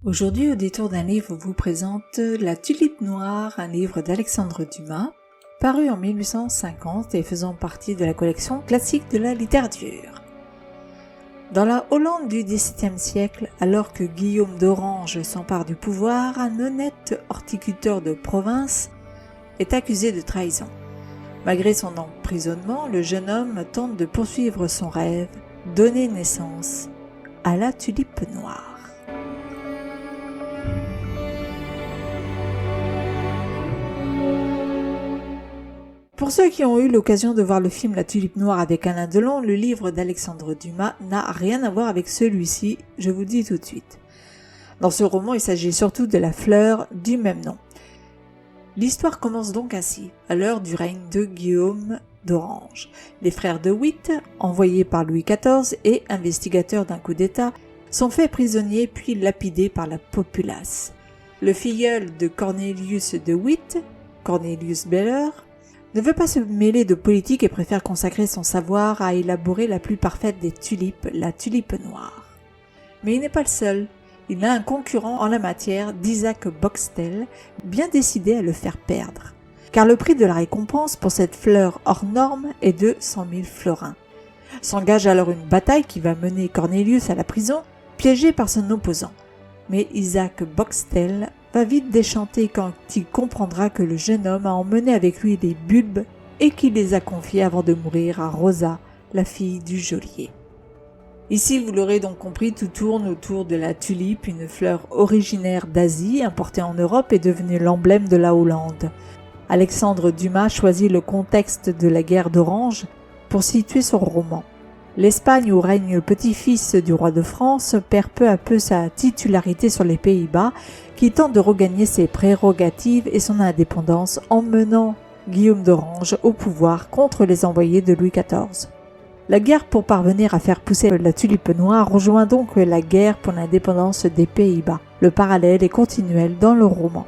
Aujourd'hui, au détour d'un livre, vous présente La Tulipe Noire, un livre d'Alexandre Dumas, paru en 1850 et faisant partie de la collection classique de la littérature. Dans la Hollande du XVIIe siècle, alors que Guillaume d'Orange s'empare du pouvoir, un honnête horticulteur de province est accusé de trahison. Malgré son emprisonnement, le jeune homme tente de poursuivre son rêve, donner naissance à la tulipe noire. Pour ceux qui ont eu l'occasion de voir le film La Tulipe Noire avec Alain Delon, le livre d'Alexandre Dumas n'a rien à voir avec celui-ci, je vous dis tout de suite. Dans ce roman, il s'agit surtout de la fleur du même nom. L'histoire commence donc ainsi, à l'heure du règne de Guillaume d'Orange. Les frères de Witt, envoyés par Louis XIV et investigateurs d'un coup d'État, sont faits prisonniers puis lapidés par la populace. Le filleul de Cornelius de Witt, Cornelius Beller, ne veut pas se mêler de politique et préfère consacrer son savoir à élaborer la plus parfaite des tulipes, la tulipe noire. Mais il n'est pas le seul. Il a un concurrent en la matière, d'Isaac Boxtel, bien décidé à le faire perdre. Car le prix de la récompense pour cette fleur hors norme est de 100 000 florins. S'engage alors une bataille qui va mener Cornelius à la prison, piégé par son opposant. Mais Isaac Boxtel va vite déchanter quand il comprendra que le jeune homme a emmené avec lui les bulbes et qu'il les a confiés avant de mourir à Rosa, la fille du geôlier. Ici, vous l'aurez donc compris, tout tourne autour de la tulipe, une fleur originaire d'Asie, importée en Europe et devenue l'emblème de la Hollande. Alexandre Dumas choisit le contexte de la guerre d'Orange pour situer son roman. L'Espagne, où règne le petit-fils du roi de France, perd peu à peu sa titularité sur les Pays-Bas, qui tente de regagner ses prérogatives et son indépendance en menant Guillaume d'Orange au pouvoir contre les envoyés de Louis XIV. La guerre pour parvenir à faire pousser la tulipe noire rejoint donc la guerre pour l'indépendance des Pays-Bas. Le parallèle est continuel dans le roman.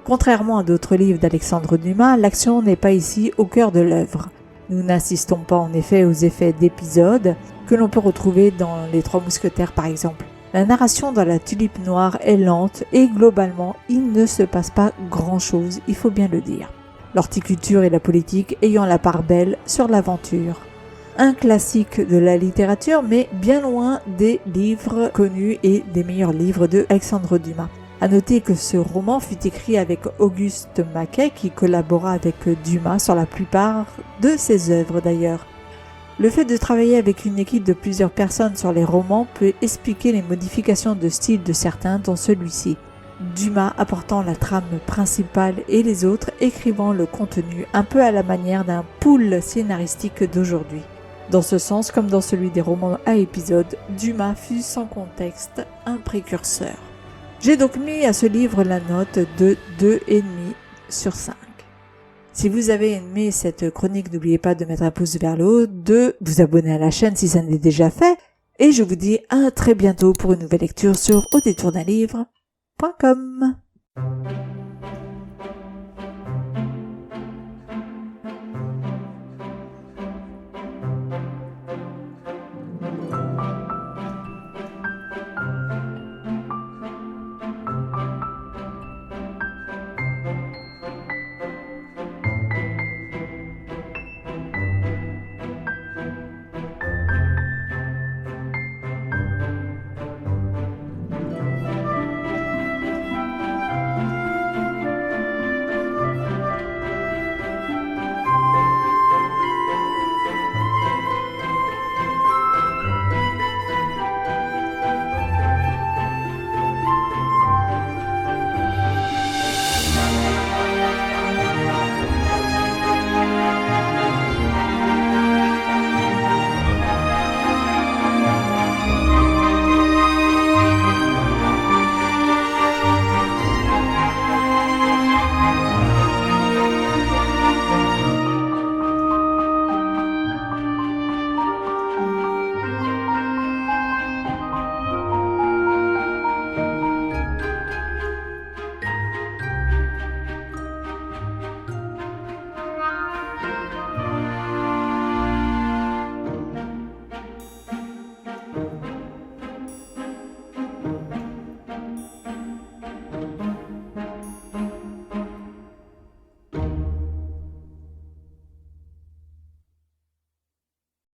Contrairement à d'autres livres d'Alexandre Dumas, l'action n'est pas ici au cœur de l'œuvre. Nous n'assistons pas en effet aux effets d'épisodes que l'on peut retrouver dans Les Trois Mousquetaires par exemple. La narration dans La Tulipe Noire est lente et globalement, il ne se passe pas grand-chose, il faut bien le dire. L'horticulture et la politique ayant la part belle sur l'aventure. Un classique de la littérature, mais bien loin des livres connus et des meilleurs livres de Alexandre Dumas. À noter que ce roman fut écrit avec Auguste Maquet, qui collabora avec Dumas sur la plupart de ses œuvres d'ailleurs. Le fait de travailler avec une équipe de plusieurs personnes sur les romans peut expliquer les modifications de style de certains, dont celui-ci. Dumas apportant la trame principale et les autres écrivant le contenu un peu à la manière d'un pool scénaristique d'aujourd'hui. Dans ce sens, comme dans celui des romans à épisodes, Dumas fut sans contexte un précurseur. J'ai donc mis à ce livre la note de 2,5 sur 5. Si vous avez aimé cette chronique, n'oubliez pas de mettre un pouce vers le haut, de vous abonner à la chaîne si ça n'est déjà fait, et je vous dis à très bientôt pour une nouvelle lecture sur audétourdunlivre.com.